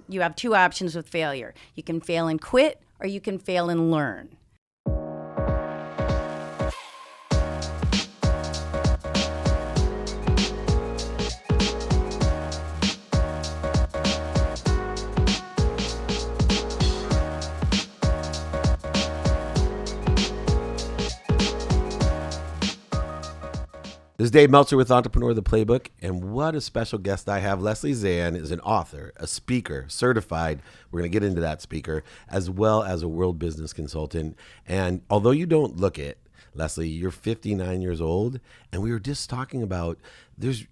you have two options with failure. You can fail and quit, or you can fail and learn. This is Dave Meltzer with Entrepreneur the Playbook, and what a special guest I have. Leslie Zann is an author, a speaker, certified, we're going to get into that speaker, as well as a world business consultant. And although you don't look it, Leslie, you're 59 years old, and we were just talking about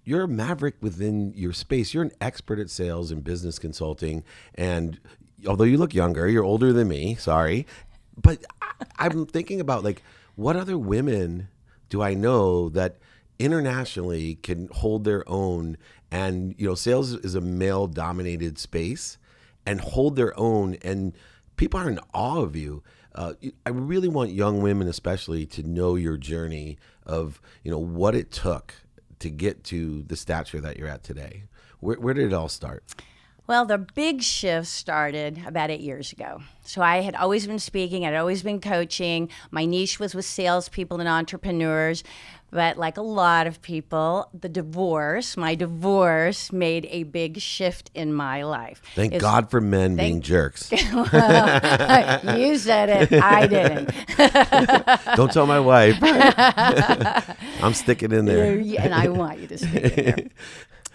you're a maverick within your space. You're an expert at sales and business consulting, and although you look younger, you're older than me, sorry, but I'm thinking about, like, what other women do I know that internationally can hold their own, and sales is a male dominated space, and hold their own, and people are in awe of you. I really want young women especially to know your journey of what it took to get to the stature that you're at today. Where did it all start? Well, the big shift started about 8 years ago. So I had always been speaking, I'd always been coaching. My niche was with salespeople and entrepreneurs. But like a lot of people, my divorce made a big shift in my life. Thank God for men being jerks. Well, you said it, I didn't. Don't tell my wife. I'm sticking in there. And I want you to stick in there.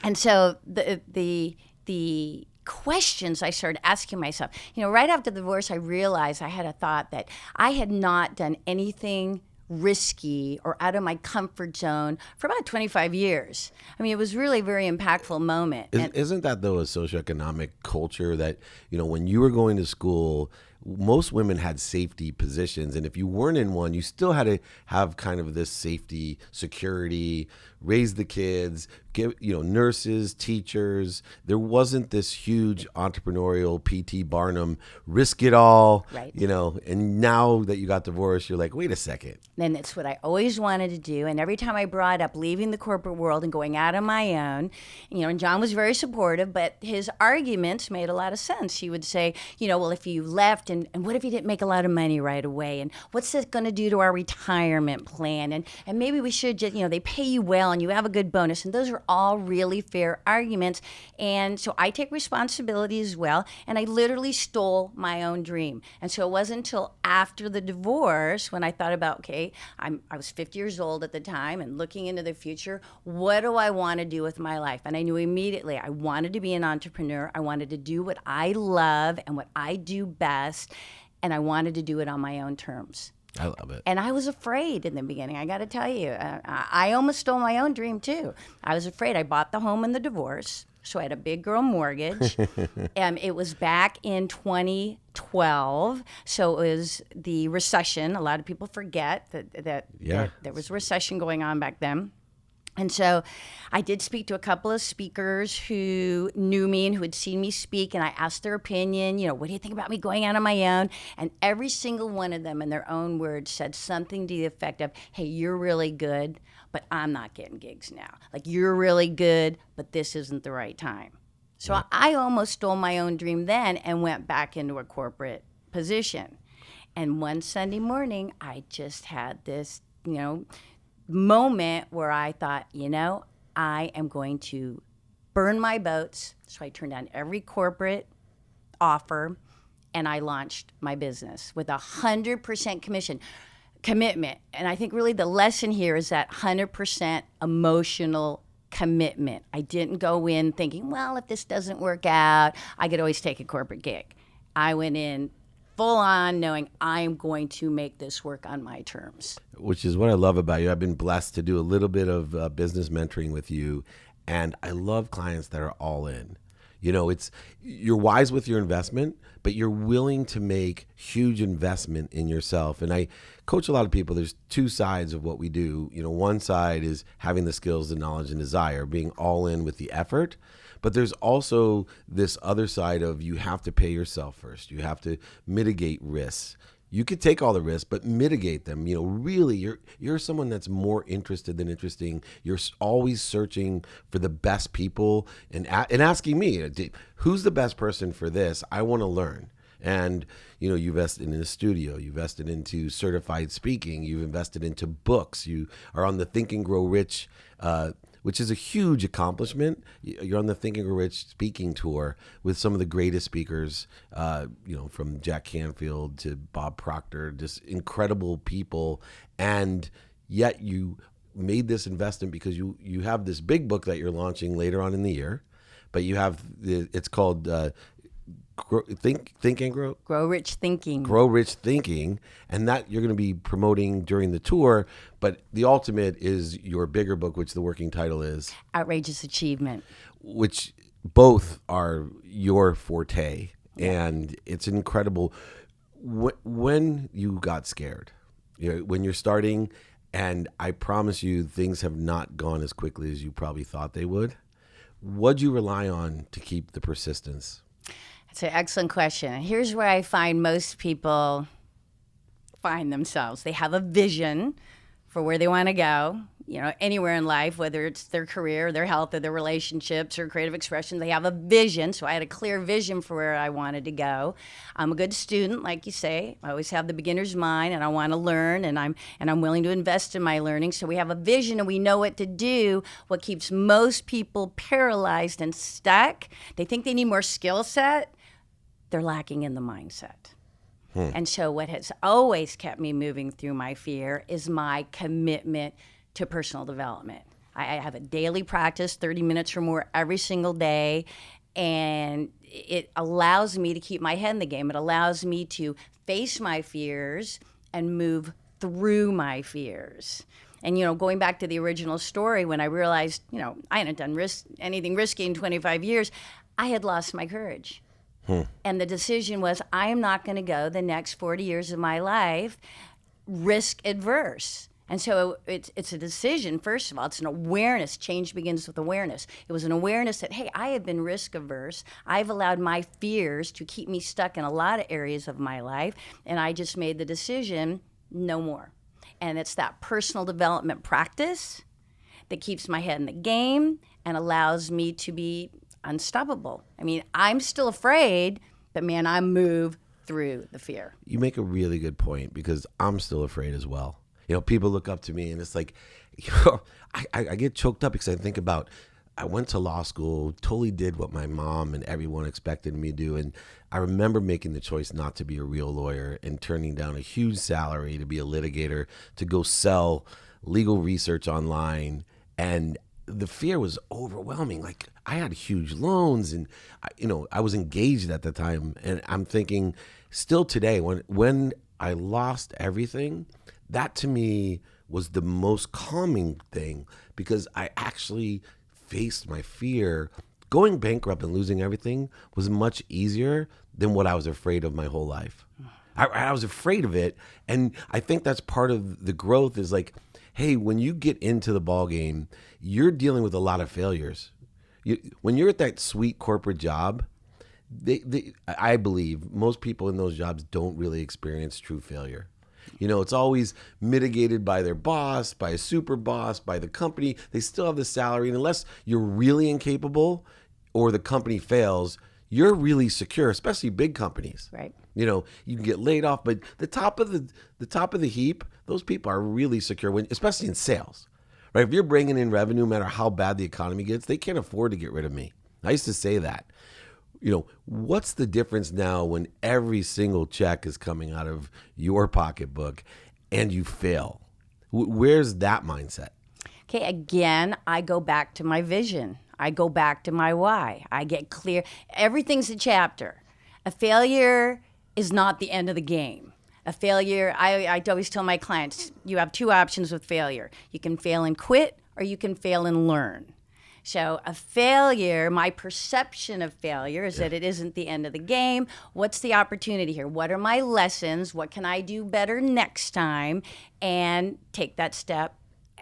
And so the questions I started asking myself, right after the divorce, I realized I had a thought that I had not done anything risky or out of my comfort zone for about 25 years. I mean, it was really a very impactful moment. Isn't that, though, a socioeconomic culture that, when you were going to school, most women had safety positions, and if you weren't in one, you still had to have kind of this safety, security, raise the kids, give, nurses, teachers. There wasn't this huge entrepreneurial P.T. Barnum, risk it all, right. And now that you got divorced, you're like, wait a second. And it's what I always wanted to do. And every time I brought up leaving the corporate world and going out on my own, and John was very supportive, but his arguments made a lot of sense. He would say, well, if you left, and what if you didn't make a lot of money right away? And what's this going to do to our retirement plan? And maybe we should just, they pay you well and you have a good bonus. And those are all really fair arguments. And so I take responsibility as well. And I literally stole my own dream. And so it wasn't until after the divorce when I thought about, okay, I was 50 years old at the time and looking into the future, what do I want to do with my life? And I knew immediately I wanted to be an entrepreneur. I wanted to do what I love and what I do best. And I wanted to do it on my own terms. I love it. And I was afraid in the beginning. I got to tell you, I almost stole my own dream too. I was afraid. I bought the home in the divorce. So I had a big girl mortgage. And it was back in 2012. So it was the recession. A lot of people forget that there was a recession going on back then. And so I did speak to a couple of speakers who knew me and who had seen me speak, and I asked their opinion, what do you think about me going out on my own? And every single one of them in their own words said something to the effect of, hey, you're really good, but I'm not getting gigs now. Like, you're really good, but this isn't the right time. So yeah. I almost stole my own dream then and went back into a corporate position. And one Sunday morning, I just had this, moment where I thought, I am going to burn my boats. So I turned down every corporate offer and I launched my business with 100% commitment. And I think really the lesson here is that 100% emotional commitment. I didn't go in thinking, well, if this doesn't work out, I could always take a corporate gig. I went in full on knowing I am going to make this work on my terms. Which is what I love about you. I've been blessed to do a little bit of business mentoring with you, and I love clients that are all in. You're wise with your investment, but you're willing to make huge investment in yourself. And I coach a lot of people. There's two sides of what we do. One side is having the skills, the knowledge, and desire, being all in with the effort. But there's also this other side of you have to pay yourself first. You have to mitigate risks. You could take all the risks, but mitigate them. Really, you're someone that's more interested than interesting. You're always searching for the best people and asking me, who's the best person for this? I want to learn. And, you invested in a studio, you invested into certified speaking, you've invested into books, you are on the Think and Grow Rich, which is a huge accomplishment. You're on the Think and Grow Rich speaking tour with some of the greatest speakers, from Jack Canfield to Bob Proctor, just incredible people. And yet you made this investment because you have this big book that you're launching later on in the year, but you have, it's called Think and Grow? Grow Rich Thinking. Grow Rich Thinking. And that you're going to be promoting during the tour. But the ultimate is your bigger book, which the working title is Outrageous Achievement. Which both are your forte. Yeah. And it's incredible. When you got scared, when you're starting, and I promise you things have not gone as quickly as you probably thought they would, what'd you rely on to keep the persistence? It's an excellent question. Here's where I find most people find themselves. They have a vision for where they want to go, anywhere in life, whether it's their career, their health, or their relationships, or creative expression. They have a vision. So I had a clear vision for where I wanted to go. I'm a good student, like you say. I always have the beginner's mind, and I want to learn, and I'm willing to invest in my learning. So we have a vision, and we know what to do. What keeps most people paralyzed and stuck, they think they need more skill set. They're lacking in the mindset. And so what has always kept me moving through my fear is my commitment to personal development. I have a daily practice, 30 minutes or more every single day, and it allows me to keep my head in the game. It allows me to face my fears and move through my fears. And, going back to the original story, when I realized, I hadn't done anything risky in 25 years, I had lost my courage. And the decision was, I am not going to go the next 40 years of my life risk adverse. And so it's a decision, first of all. It's an awareness. Change begins with awareness. It was an awareness that, hey, I have been risk averse. I've allowed my fears to keep me stuck in a lot of areas of my life. And I just made the decision, no more. And it's that personal development practice that keeps my head in the game and allows me to be unstoppable. I mean, I'm still afraid, but man, I move through the fear. You make a really good point, because I'm still afraid as well. People look up to me, and it's like, I get choked up because I think about, I went to law school, totally did what my mom and everyone expected me to do. And I remember making the choice not to be a real lawyer and turning down a huge salary to be a litigator, to go sell legal research online. And the fear was overwhelming. Like, I had huge loans, and I was engaged at the time, and I'm thinking, still today, when I lost everything, that to me was the most calming thing, because I actually faced my fear. Going bankrupt and losing everything was much easier than what I was afraid of my whole life. I was afraid of it, and I think that's part of the growth is like, hey, when you get into the ball game, you're dealing with a lot of failures. When you're at that sweet corporate job, I believe most people in those jobs don't really experience true failure. It's always mitigated by their boss, by a super boss, by the company. They still have the salary. And unless you're really incapable or the company fails, you're really secure, especially big companies. Right. You can get laid off, but the top of the heap, those people are really secure, especially in sales. Right? If you're bringing in revenue, no matter how bad the economy gets, they can't afford to get rid of me. I used to say that. What's the difference now when every single check is coming out of your pocketbook and you fail? Where's that mindset? Okay, again, I go back to my vision. I go back to my why. I get clear. Everything's a chapter. A failure is not the end of the game. A failure, I always tell my clients, you have two options with failure. You can fail and quit, or you can fail and learn. So a failure, my perception of failure is that it isn't the end of the game. What's the opportunity here? What are my lessons? What can I do better next time? And take that step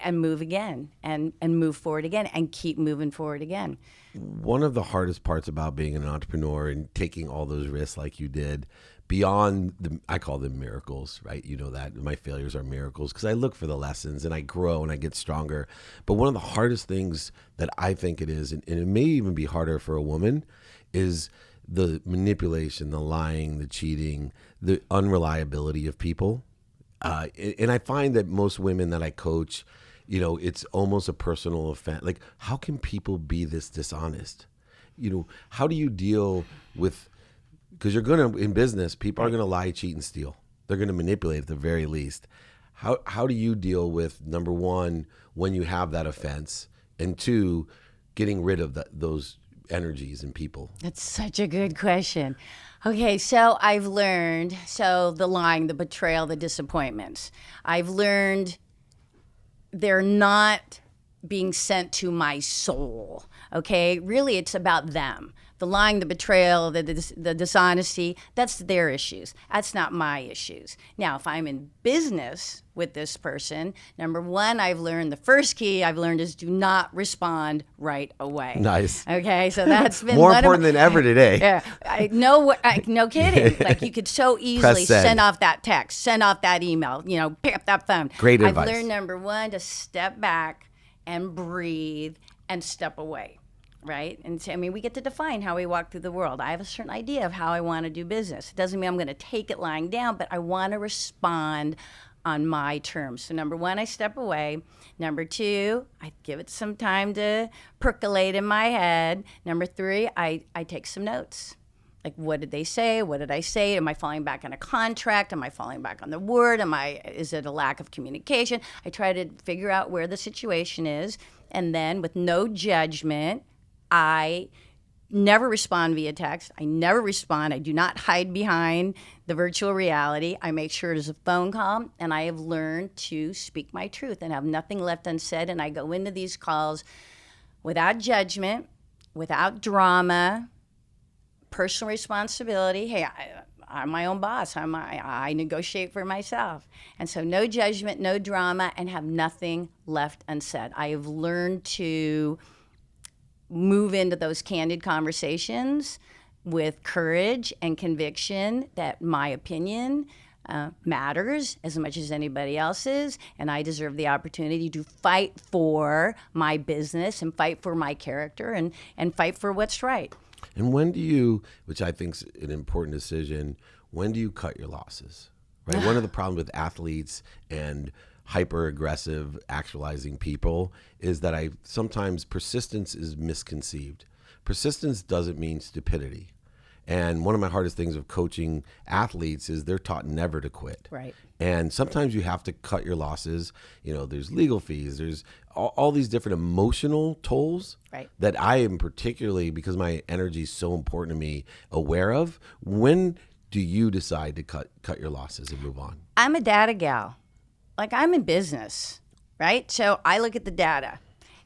and move again and move forward again and keep moving forward again. One of the hardest parts about being an entrepreneur and taking all those risks like you did, beyond I call them miracles, right? You know that my failures are miracles because I look for the lessons and I grow and I get stronger. But one of the hardest things that I think it is, and it may even be harder for a woman, is the manipulation, the lying, the cheating, the unreliability of people. And I find that most women that I coach, you know, it's almost a personal offense. Like, how can people be this dishonest? You know, how do you deal with, because in business, people are going to lie, cheat, and steal. They're going to manipulate at the very least. How do you deal with, number one, when you have that offense, and two, getting rid of those energies in people? That's such a good question. Okay, so I've learned, the lying, the betrayal, the disappointments. I've learned they're not being sent to my soul, okay? Really, it's about them. The lying, the betrayal, the dishonesty, that's their issues. That's not my issues. Now, if I'm in business with this person, number one, I've learned, the first key I've learned is do not respond right away. Nice. Okay, so that's been more important than ever today. Yeah, no kidding. Like, you could so easily send off that text, send off that email, you know, pick up that phone. Great advice. I've learned, number one, to step back and breathe and step away. Right? And so, I mean, we get to define how we walk through the world. I have a certain idea of how I want to do business. It doesn't mean I'm going to take it lying down, but I want to respond on my terms. So number one, I step away. Number two, I give it some time to percolate in my head. Number three, I take some notes. Like, what did they say? What did I say? Am I falling back on a contract? Am I falling back on the word? Is it a lack of communication? I try to figure out where the situation is. And then with no judgment, I never respond via text. I never respond. I do not hide behind the virtual reality. I make sure it is a phone call, and I have learned to speak my truth and have nothing left unsaid. And I go into these calls without judgment, without drama, personal responsibility. Hey, I'm my own boss. I negotiate for myself. And so no judgment, no drama, and have nothing left unsaid. I have learned to move into those candid conversations with courage and conviction that my opinion matters as much as anybody else's, and I deserve the opportunity to fight for my business and fight for my character and fight for what's right. And when do you, which I think is an important decision, when do you cut your losses? Right. One of the problems with athletes and hyper-aggressive actualizing people is that sometimes persistence is misconceived. Persistence doesn't mean stupidity. And one of my hardest things of coaching athletes is they're taught never to quit. Right. And sometimes you have to cut your losses. You know, there's legal fees, there's all these different emotional tolls that I am particularly, because my energy is so important to me, aware of. When do you decide to cut your losses and move on? I'm a data gal. Like, I'm in business, right? So I look at the data.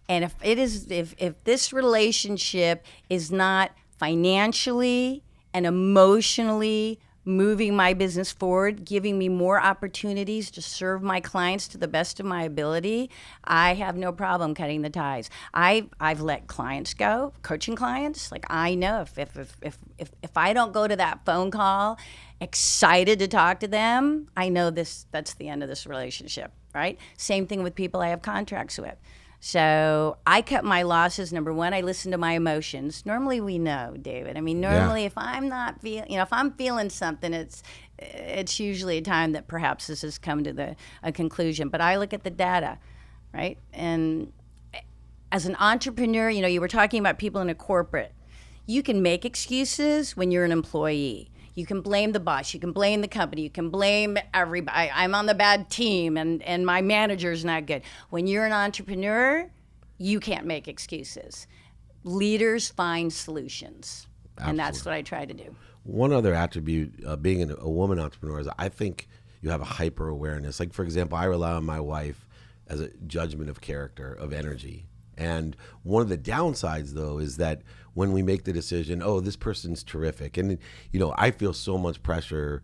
And if this relationship is not financially and emotionally moving my business forward, giving me more opportunities to serve my clients to the best of my ability, I have no problem cutting the ties. I've let clients go, coaching clients. Like, I know if I don't go to that phone call excited to talk to them, I know that's the end of this relationship, right? Same thing with people I have contracts with. So I cut my losses. Number one, I listen to my emotions. Normally, we know, David. I mean, normally, if I'm not if I'm feeling something, it's usually a time that perhaps this has come to a conclusion. But I look at the data, right? And as an entrepreneur, you were talking about people in a corporate. You can make excuses when you're an employee. You can blame the boss. You can blame the company. You can blame everybody. I'm on the bad team, and my manager's not good. When you're an entrepreneur, you can't make excuses. Leaders find solutions, and that's what I try to do. One other attribute of being a woman entrepreneur is I think you have a hyper awareness. Like, for example, I rely on my wife as a judgment of character, of energy. And one of the downsides, though, is that when we make the decision, oh, this person's terrific. And, I feel so much pressure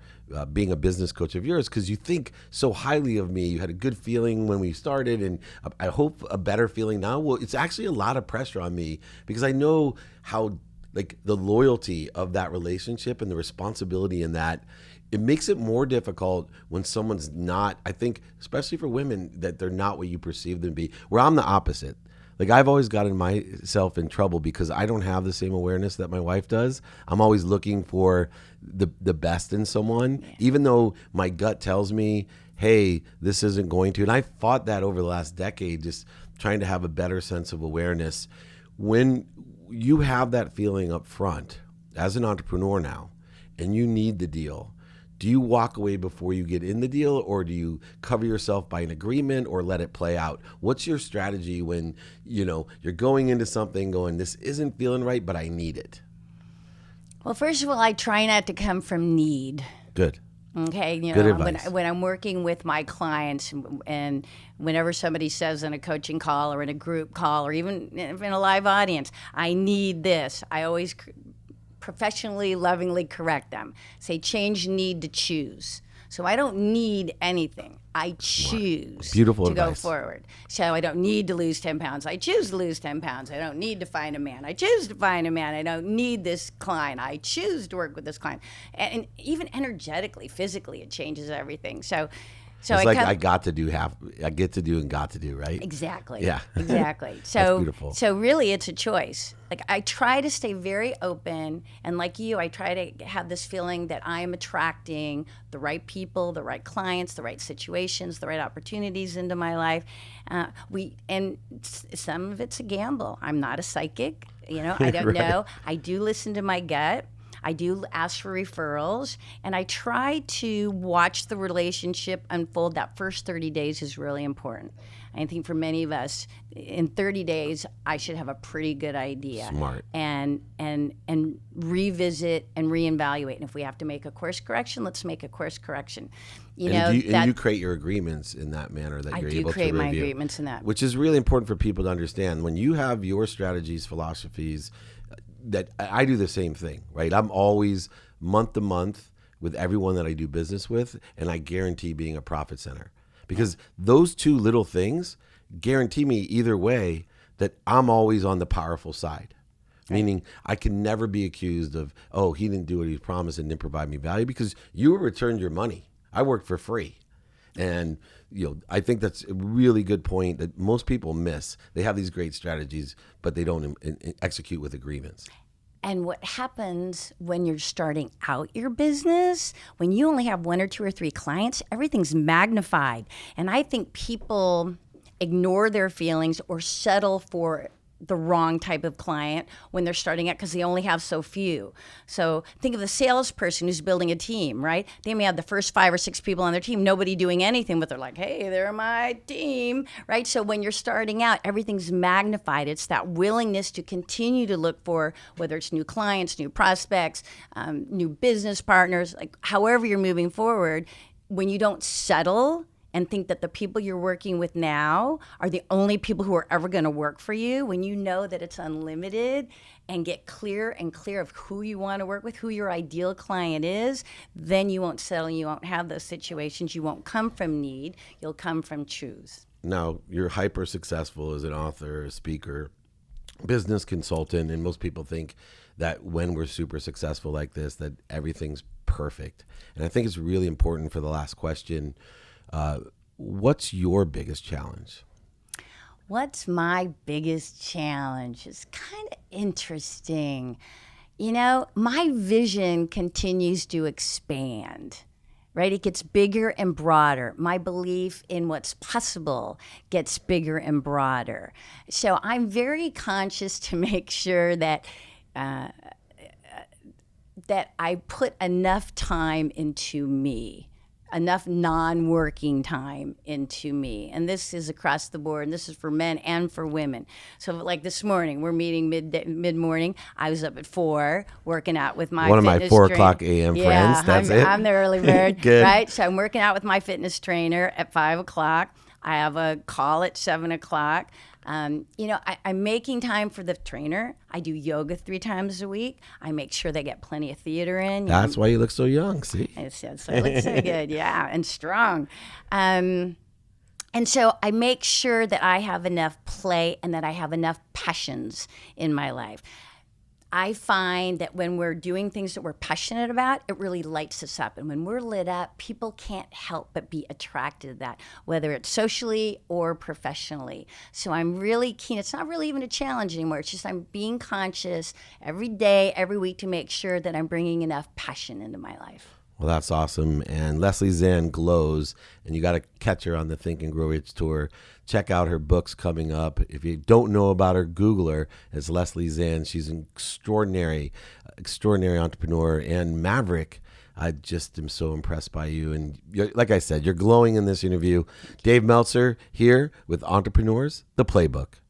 being a business coach of yours because you think so highly of me. You had a good feeling when we started, and I hope a better feeling now. Well, it's actually a lot of pressure on me because I know how, like, the loyalty of that relationship and the responsibility in that, it makes it more difficult when someone's not, I think, especially for women, that they're not what you perceive them to be, where I'm the opposite. Like, I've always gotten myself in trouble because I don't have the same awareness that my wife does. I'm always looking for the best in someone, even though my gut tells me, hey, this isn't going to. And I fought that over the last decade, just trying to have a better sense of awareness. When you have that feeling up front as an entrepreneur now, and you need the deal, do you walk away before you get in the deal, or do you cover yourself by an agreement or let it play out? What's your strategy when, you're going into something going, this isn't feeling right, but I need it? Well, first of all, I try not to come from need. Good. Okay, Good advice. When I'm working with my clients, and whenever somebody says in a coaching call or in a group call or even in a live audience, I need this, I always professionally, lovingly correct them. Say, change need to choose. So I don't need anything. I choose Beautiful to advice. go forward. So I don't need to lose 10 pounds. I choose to lose 10 pounds. I don't need to find a man. I choose to find a man. I don't need this client. I choose to work with this client. And even energetically, physically, it changes everything. So it's like I get to do and got to do, right? Exactly. Yeah. Exactly. That's beautiful. So really, it's a choice. Like, I try to stay very open, and like you, I try to have this feeling that I am attracting the right people, the right clients, the right situations, the right opportunities into my life. Some of it's a gamble. I'm not a psychic. I don't Right. know. I do listen to my gut. I do ask for referrals, and I try to watch the relationship unfold. That first 30 days is really important. I think for many of us, in 30 days, I should have a pretty good idea. Smart. And revisit and reevaluate. And if we have to make a course correction, let's make a course correction. You create your agreements in that manner that you're able to review. I do create my agreements in that. Which is really important for people to understand. When you have your strategies, philosophies, that I do the same thing, right? I'm always month to month with everyone that I do business with, and I guarantee being a profit center. Because those two little things guarantee me either way that I'm always on the powerful side. Right. Meaning I can never be accused of, oh, he didn't do what he promised and didn't provide me value, because you returned your money. I worked for free. And I think that's a really good point that most people miss. They have these great strategies, but they don't execute with agreements. And what happens when you're starting out your business, when you only have 1 or 2 or 3 clients, everything's magnified. And I think people ignore their feelings or settle for the wrong type of client when they're starting out because they only have so few. So think of the salesperson who's building a team, right? They may have the first 5 or 6 people on their team, nobody doing anything, but they're like, hey, they're my team, right? So when you're starting out, everything's magnified. It's that willingness to continue to look for, whether it's new clients, new prospects, new business partners, like however you're moving forward, when you don't settle and think that the people you're working with now are the only people who are ever going to work for you, when you know that it's unlimited, and get clear of who you want to work with, who your ideal client is, then you won't settle, you won't have those situations, you won't come from need, you'll come from choose. Now, you're hyper successful as an author, a speaker, business consultant, and most people think that when we're super successful like this, that everything's perfect. And I think it's really important for the last question. What's your biggest challenge? What's my biggest challenge? It's kind of interesting. My vision continues to expand, right? It gets bigger and broader. My belief in what's possible gets bigger and broader. So I'm very conscious to make sure that that I put enough time into me, enough non-working time into me. And this is across the board, and this is for men and for women. So like this morning, we're meeting mid-morning. I was up at 4 working out with my One of my 4 trainer. o'clock a.m. friends, that's it? I'm the early bird, Good. right? So I'm working out with my fitness trainer at 5 o'clock. I have a call at 7 o'clock. I'm making time for the trainer. I do yoga 3 times a week. I make sure they get plenty of theater in. That's why you look so young, see? So I look so good, yeah, and strong. And so I make sure that I have enough play and that I have enough passions in my life. I find that when we're doing things that we're passionate about, it really lights us up. And when we're lit up, people can't help but be attracted to that, whether it's socially or professionally. So I'm really keen. It's not really even a challenge anymore. It's just I'm being conscious every day, every week to make sure that I'm bringing enough passion into my life. Well, that's awesome. And Leslie Zann glows, and you got to catch her on the Think and Grow Rich tour. Check out her books coming up. If you don't know about her, Google her. It's Leslie Zann. She's an extraordinary entrepreneur and maverick. I just am so impressed by you. And like I said, you're glowing in this interview. Dave Meltzer here with Entrepreneurs, the Playbook.